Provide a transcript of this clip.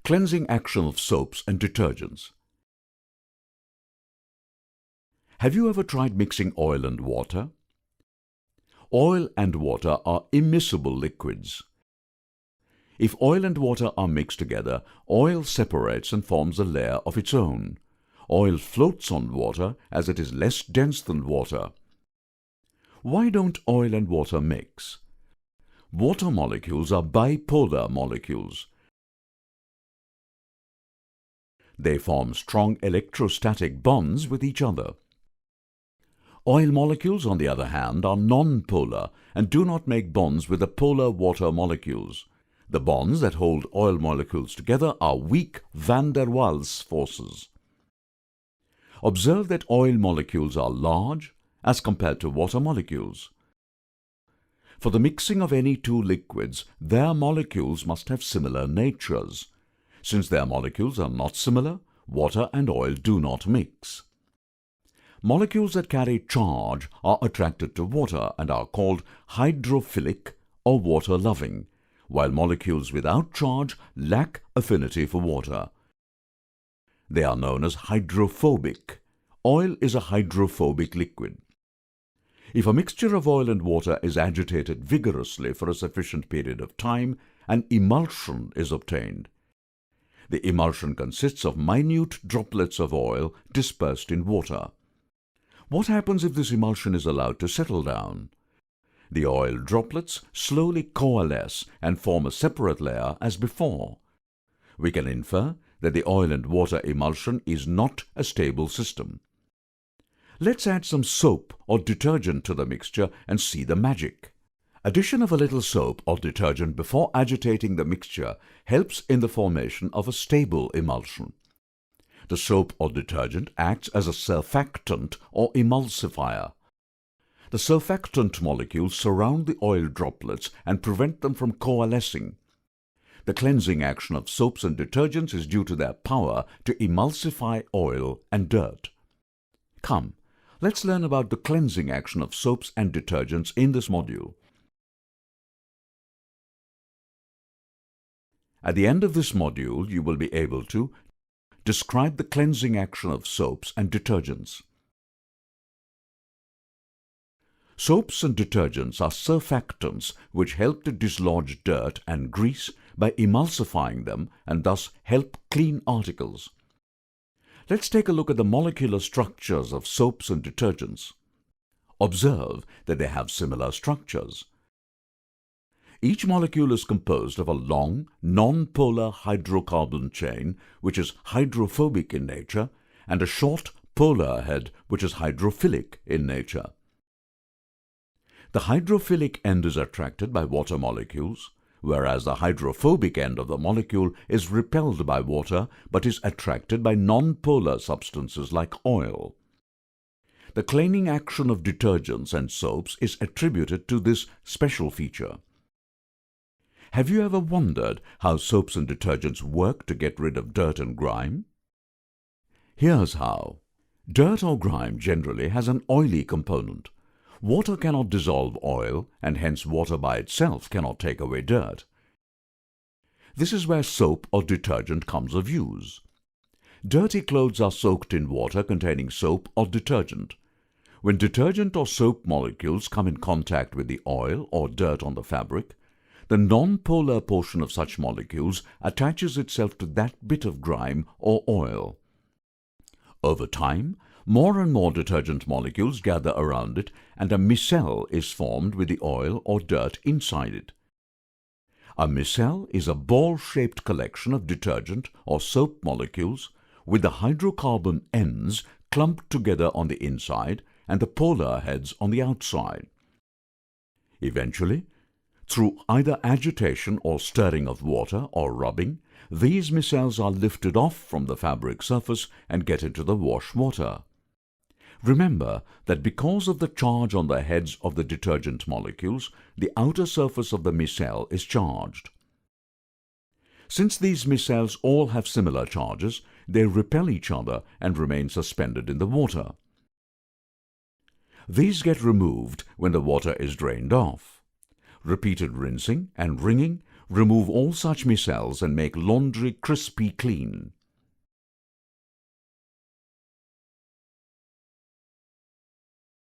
Cleansing action of soaps and detergents. Have you ever tried mixing oil and water? Oil and water are immiscible liquids. If oil and water are mixed together, oil separates and forms a layer of its own. Oil floats on water as it is less dense than water. Why don't oil and water mix? Water molecules are bipolar molecules. They form strong electrostatic bonds with each other. Oil molecules, on the other hand, are non-polar and do not make bonds with the polar water molecules. The bonds that hold oil molecules together are weak van der Waals forces. Observe that oil molecules are large as compared to water molecules. For the mixing of any two liquids, their molecules must have similar natures. Since their molecules are not similar, water and oil do not mix. Molecules that carry charge are attracted to water and are called hydrophilic or water-loving, while molecules without charge lack affinity for water. They are known as hydrophobic. Oil is a hydrophobic liquid. If a mixture of oil and water is agitated vigorously for a sufficient period of time, an emulsion is obtained. The emulsion consists of minute droplets of oil dispersed in water. What happens if this emulsion is allowed to settle down? The oil droplets slowly coalesce and form a separate layer as before. We can infer that the oil and water emulsion is not a stable system. Let's add some soap or detergent to the mixture and see the magic. Addition of a little soap or detergent before agitating the mixture helps in the formation of a stable emulsion. The soap or detergent acts as a surfactant or emulsifier. The surfactant molecules surround the oil droplets and prevent them from coalescing. The cleansing action of soaps and detergents is due to their power to emulsify oil and dirt. Come, let's learn about the cleansing action of soaps and detergents in this module. At the end of this module, you will be able to describe the cleansing action of soaps and detergents. Soaps and detergents are surfactants which help to dislodge dirt and grease by emulsifying them and thus help clean articles. Let's take a look at the molecular structures of soaps and detergents. Observe that they have similar structures. Each molecule is composed of a long, non-polar hydrocarbon chain, which is hydrophobic in nature, and a short polar head, which is hydrophilic in nature. The hydrophilic end is attracted by water molecules, whereas the hydrophobic end of the molecule is repelled by water but is attracted by non-polar substances like oil. The cleaning action of detergents and soaps is attributed to this special feature. Have you ever wondered how soaps and detergents work to get rid of dirt and grime? Here's how. Dirt or grime generally has an oily component. Water cannot dissolve oil, and hence water by itself cannot take away dirt. This is where soap or detergent comes of use. Dirty clothes are soaked in water containing soap or detergent. When detergent or soap molecules come in contact with the oil or dirt on the fabric, the non-polar portion of such molecules attaches itself to that bit of grime or oil. Over time, more and more detergent molecules gather around it and a micelle is formed with the oil or dirt inside it. A micelle is a ball-shaped collection of detergent or soap molecules with the hydrocarbon ends clumped together on the inside and the polar heads on the outside. Eventually, through either agitation or stirring of water or rubbing, these micelles are lifted off from the fabric surface and get into the wash water. Remember that because of the charge on the heads of the detergent molecules, the outer surface of the micelle is charged. Since these micelles all have similar charges, they repel each other and remain suspended in the water. These get removed when the water is drained off. Repeated rinsing and wringing remove all such micelles and make laundry crispy clean.